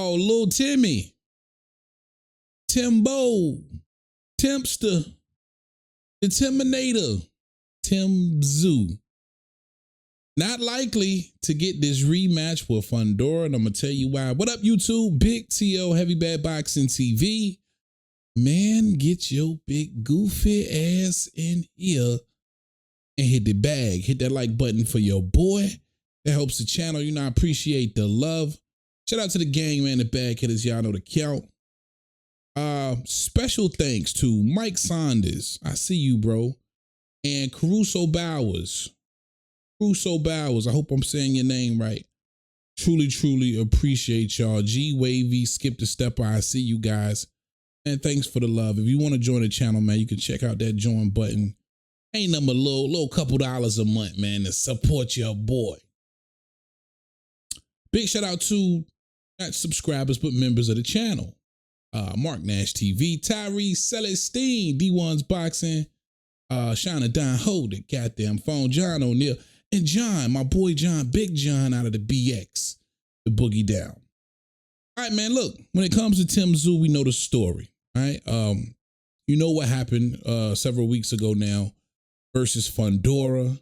Oh, little Timmy, Timbo, Tempster, the Timinator, Tszyu. Not likely to get this rematch with Fundora, and I'm going to tell you why. What up, YouTube? Big T.O. Heavy Bad Boxing TV. Man, get your big goofy ass in here and hit the bag. Hit that like button for your boy. That helps the channel. You know, I appreciate the love. Shout out to the gang, man, the bag hitters. Y'all know the count. Special thanks to Mike Saunders. I see you, bro. And Caruso Bowers. I hope I'm saying your name right. Truly appreciate y'all. G Wavy, Skip the Stepper. I see you guys. And thanks for the love. If you want to join the channel, man, you can check out that join button. Ain't nothing but a little couple dollars a month, man, to support your boy. Big shout out to not subscribers, but members of the channel. Mark Nash TV, Tyree Celestine, D1's Boxing, Shana Don Hold it, goddamn phone, John O'Neill, and John, my boy John, Big John out of the BX, the Boogie Down. All right, man, look, when it comes to Tszyu, we know the story, right? You know what happened several weeks ago now versus Fundora.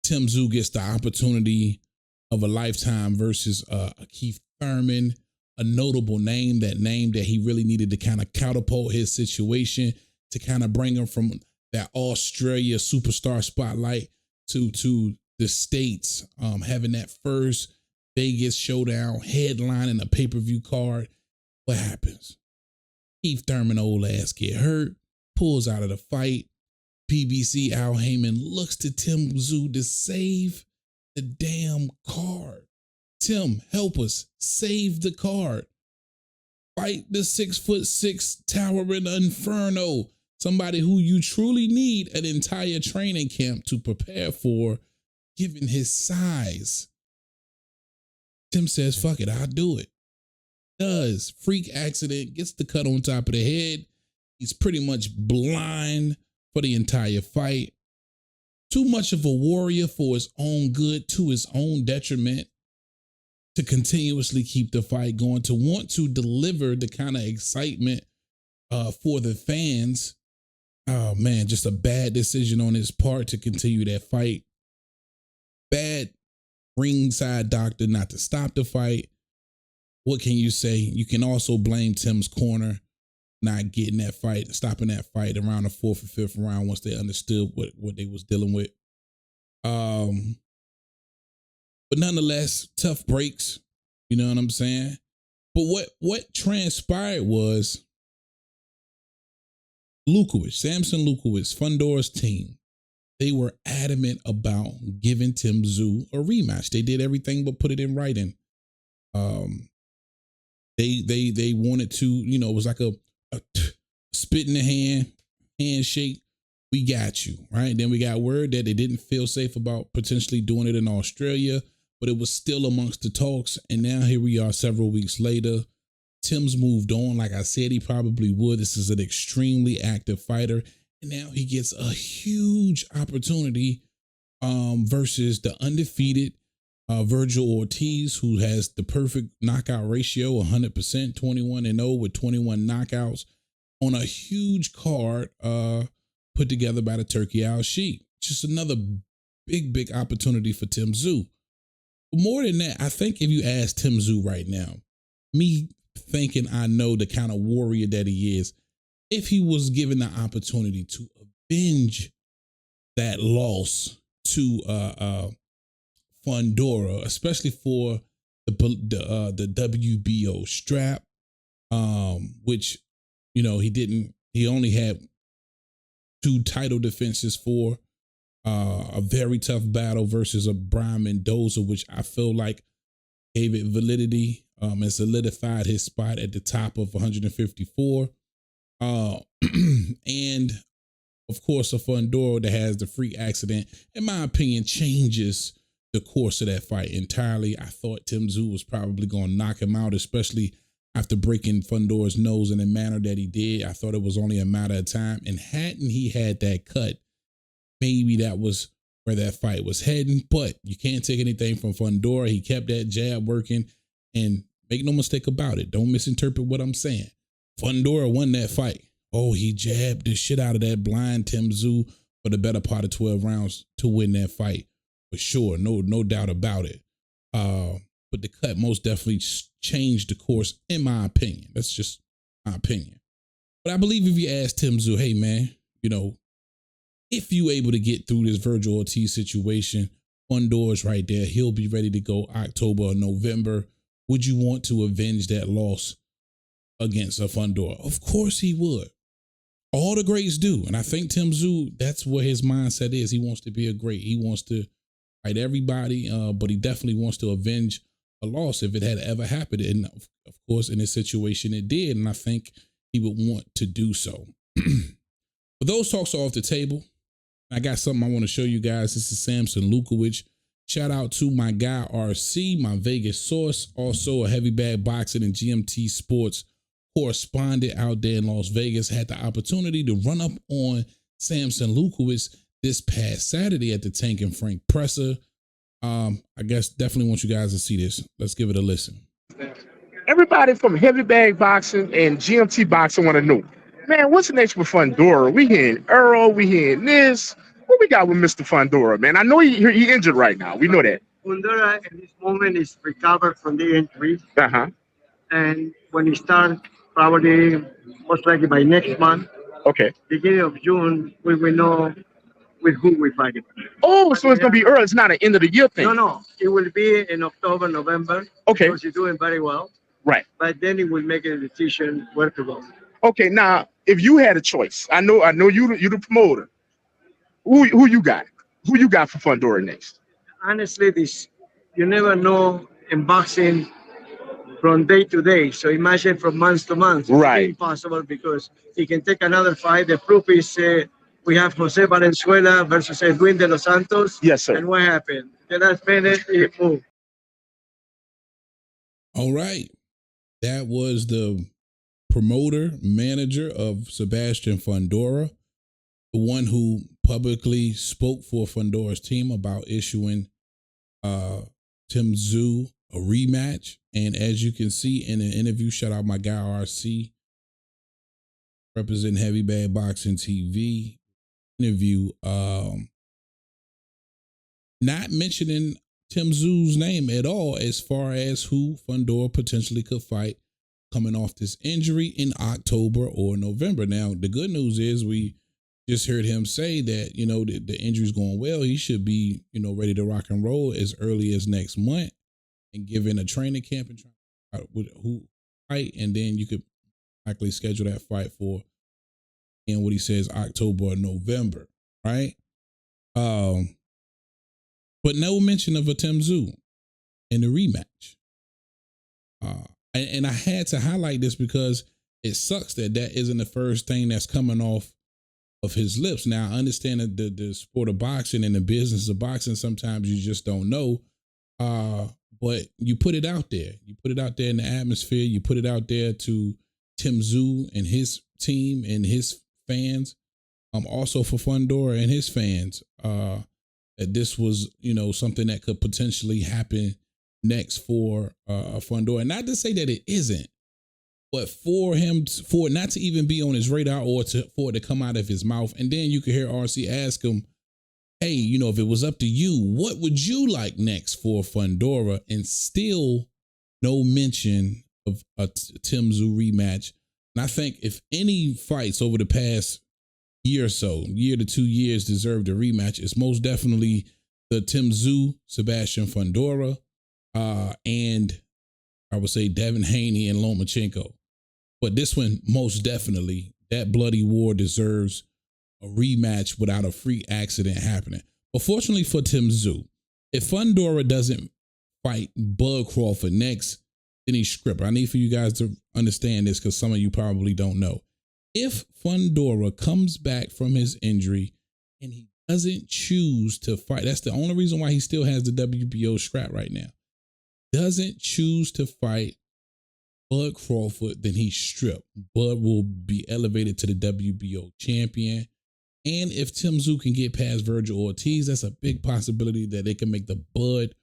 Tszyu gets the opportunity of a lifetime versus Keith Thurman, a notable name that he really needed to kind of catapult his situation, to kind of bring him from that Australia superstar spotlight to the States, having that first Vegas showdown headlining a pay-per-view card. What happens? Keith Thurman old ass get hurt, pulls out of the fight. PBC Al Heyman looks to Tszyu to save the damn card. Tim, help us save the card. Fight the 6'6" towering inferno. Somebody who you truly need an entire training camp to prepare for, given his size. Tim says, fuck it, I'll do it. Does. Freak accident, gets the cut on top of the head. He's pretty much blind for the entire fight. Too much of a warrior for his own good, to his own detriment, to continuously keep the fight going, to want to deliver the kind of excitement for the fans. Oh man, just a bad decision on his part to continue that fight. Bad ringside doctor not to stop the fight. What can you say? You can also blame Tim's corner not getting that fight, stopping that fight around the 4th or 5th round once they understood what they was dealing with. But nonetheless, tough breaks. You know what I'm saying? But what transpired was Lewkowicz, Samson Lewkowicz, Fundora's team, they were adamant about giving Tszyu a rematch. They did everything but put it in writing. They wanted to, you know, it was like a spit in the hand, handshake. We got you, right? Then we got word that they didn't feel safe about potentially doing it in Australia, but it was still amongst the talks. And now here we are several weeks later. Tim's moved on. Like I said, he probably would. This is an extremely active fighter. And now he gets a huge opportunity versus the undefeated Virgil Ortiz, who has the perfect knockout ratio, 100%, 21-0 with 21 knockouts on a huge card put together by the Turkey Al Sheikh. Just another big opportunity for Tszyu. But more than that, I think if you ask Tszyu right now, me thinking I know the kind of warrior that he is, if he was given the opportunity to avenge that loss to Fundora, especially for the WBO strap, which, you know, he only had 2 title defenses for, a very tough battle versus a Brian Mendoza, which I feel like gave it validity, and solidified his spot at the top of 154. And of course, a Fundora that has the freak accident, in my opinion, changes the course of that fight entirely. I thought Tszyu was probably going to knock him out, especially after breaking Fundora's nose in the manner that he did. I thought it was only a matter of time. And hadn't he had that cut, maybe that was where that fight was heading. But you can't take anything from Fundora. He kept that jab working. And Make no mistake about it. Don't misinterpret what I'm saying. Fundora won that fight. Oh, he jabbed the shit out of that blind Tszyu for the better part of 12 rounds to win that fight. For sure. No doubt about it. But the cut most definitely changed the course, in my opinion. That's just my opinion. But I believe if you ask Tszyu, hey, man, you know, if you able to get through this Virgil Ortiz situation, Fundora's right there. He'll be ready to go October or November. Would you want to avenge that loss against a Fundora? Of course he would. All the greats do. And I think Tszyu, that's where his mindset is. He wants to be a great. He wants to fight everybody, but he definitely wants to avenge a loss if it had ever happened. And of course, in this situation, it did. And I think he would want to do so. But those talks are off the table. I got something I want to show you guys. This is Samson Lewkowicz. Shout out to my guy RC, my Vegas source, also a heavy bag boxing and GMT sports correspondent out there in Las Vegas. Had the opportunity to run up on Samson Lewkowicz this past Saturday at the Tank and Frank presser. I guess definitely want you guys to see this. Let's give it a listen. Everybody from heavy bag boxing and GMT boxing want to know, man, what's next with Fundora? We hearing Earl, we hearing this. What we got with Mr. Fundora, man? I know he injured right now. We know that. Fundora at this moment is recovered from the injury. And when he starts, probably most likely by next month, beginning of June, we will know with whom we're fighting. Oh, so it's going to be early. It's not an end of the year thing. No. It will be in October, November. Okay. Because he's doing very well. Right. But then he will make a decision where to go. Okay, now, if you had a choice, I know you're the promoter. Who you got? Who you got for Fundora next? Honestly, you never know in boxing from day to day. So imagine from month to month. Right. It's impossible because he can take another fight. The proof is we have Jose Valenzuela versus Edwin de los Santos. Yes, sir. And what happened? The last minute, he moved. All right. That was the promoter, manager of Sebastian Fundora, the one who publicly spoke for Fundora's team about issuing Tszyu a rematch. And as you can see in an interview, shout out my guy RC, representing Heavy Bag Boxing TV interview, not mentioning Tszyu's name at all as far as who Fundora potentially could fight coming off this injury in October or November. Now, the good news is we just heard him say that, you know, the injury's going well. He should be, you know, ready to rock and roll as early as next month and given a training camp and try out with who fight. And then you could likely schedule that fight for, and what he says, October or November, right? But no mention of a Tszyu in the rematch. And I had to highlight this because it sucks that isn't the first thing that's coming off of his lips. Now, I understand that the sport of boxing and the business of boxing, sometimes you just don't know. But you put it out there. You put it out there in the atmosphere. You put it out there to Tszyu and his team and his fans. Also for Fundora and his fans. That this was, you know, something that could potentially happen next for Fundora. Not to say that it isn't, but for it not to even be on his radar or for it to come out of his mouth. And then you could hear RC ask him, hey, you know, if it was up to you, what would you like next for Fundora? And still no mention of a Tszyu rematch. And I think if any fights over the past year or so, year to 2 years deserved a rematch, it's most definitely the Tszyu, Sebastian Fundora, and I would say Devin Haney and Lomachenko. But this one, most definitely, that bloody war deserves a rematch without a freak accident happening. But fortunately for Tszyu, if Fundora doesn't fight Bud Crawford next, then he's script. I need for you guys to understand this because some of you probably don't know. If Fundora comes back from his injury and he doesn't choose to fight, that's the only reason why he still has the WBO strap right now. Doesn't choose to fight Bud Crawford, then he's stripped. Bud will be elevated to the WBO champion. And if Tszyu can get past Virgil Ortiz, that's a big possibility that they can make the Bud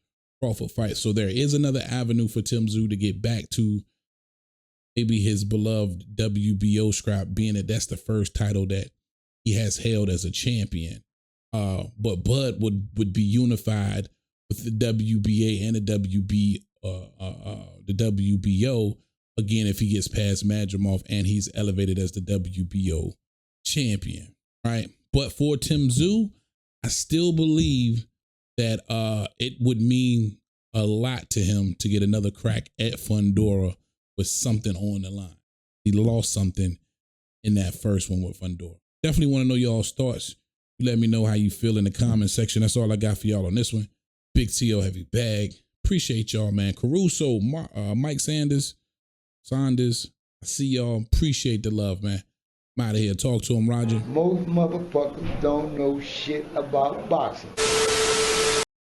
Crawford fight. So there is another avenue for Tszyu to get back to maybe his beloved WBO scrap, being that that's the first title that he has held as a champion. But Bud would be unified with the WBA and the WBO again if he gets past Madrimov and he's elevated as the WBO champion, right? But for Tszyu, I still believe that it would mean a lot to him to get another crack at Fundora with something on the line. He lost something in that first one with Fundora. Definitely want to know y'all's thoughts. You let me know how you feel in the comment section. That's all I got for y'all on this one. Big T.O. Heavy Bag. Appreciate y'all, man. Caruso, Mike Saunders. I see y'all. Appreciate the love, man. I'm out of here. Talk to him, Roger. Most motherfuckers don't know shit about boxing.